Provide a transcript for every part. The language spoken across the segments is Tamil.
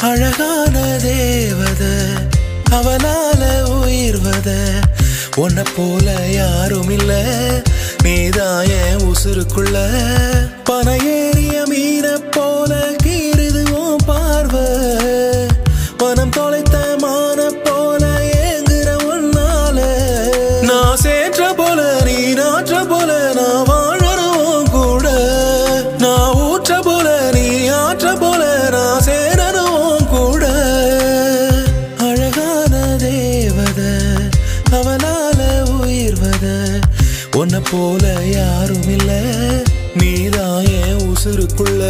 அழகான தேவத அவளால உயிர்வத உன்னை போல யாரும் இல்ல நீதான் என் உசுருக்குள்ள பன ஏறிய மீன போல கீறுது உன் பார்வை மனம் தொலைத்த மான போல ஏங்குற உன்னால நான் சேற்ற போல நீ நாற்ற போல நான் வாழறவும் கூட நான் ஊற்ற போல நீ ஆற்ற போல நான் சேரவும் கூட அழகான தேவத அவளால உயிர்வத உன்னை போல யாரும் இல்ல நீதான் என் உசுருக்குள்ள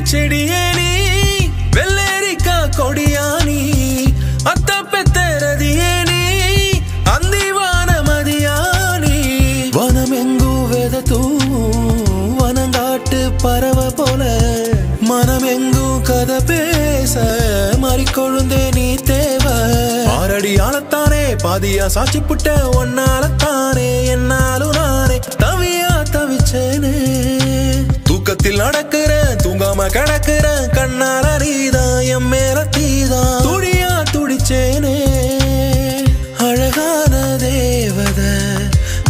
செடியே நீ வெள்ளரிக்கா கொடியானி அத்த பெத்தரதியே நீ அந்திவான மதியானி வனமெங்கு வெதத்தூ வனங்காட்டு பறவை போல மனமெங்கு கதை பேச மாறிக்கொழுந்தே நீ தேவை ஆறடி ஆளத்தானே பாதியா சாட்சி புட்ட ஒன்னாலத்தானே என்னாலும் நானே தவியா தவிச்சேனே தூக்கத்தில் நடக்கிறேன் தூங்காம கிடக்கிறேன் கண்ணால நீதான் என் மேல தீதான் துடியா துடிச்சேனே அழகான தேவத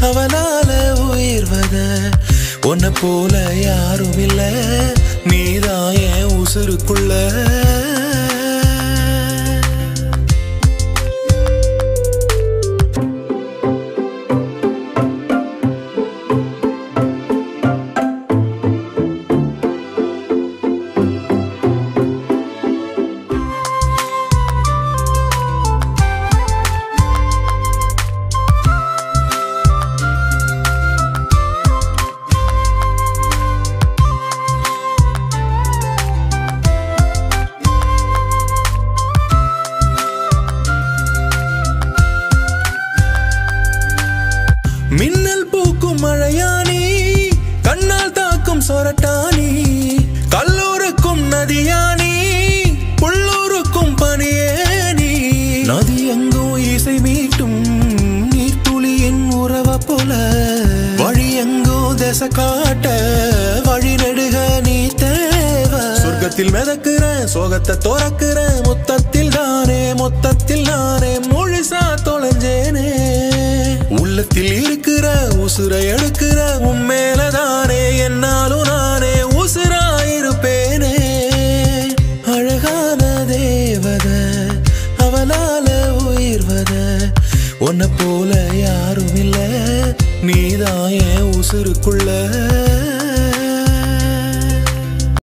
அவளால உயிர்வத உன்னை போல யாரும் இல்ல நீதான் என் உசுருக்குள்ள மின்னல் பூக்கும் மழையானி கண்ணால் தாக்கும் சொரட்டானி கல்லூருக்கும் நதியானி புள்ளூருக்கும் பனியேனி நதி எங்கும் இசை மீட்டும் நீர்த்துளியின் உறவ போல வழி எங்கும் திசை காட்ட வழி நெடுக நீ தேவை சொர்க்கத்தில் மிதக்கிறேன் சோகத்தை துறக்கிறேன் மொத்தத்தில் நானே முழுசா தொலைஞ்சேனே உள்ளத்தில் இருக்கிற உசுரை எடுக்கிற உண்மையிலதானே என்னாலும் நானே உசுராயிருப்பேனே அழகான தேவத அவளால உயிர்வத உன்னை போல யாரும் இல்ல நீதான் என் உசுருக்குள்ள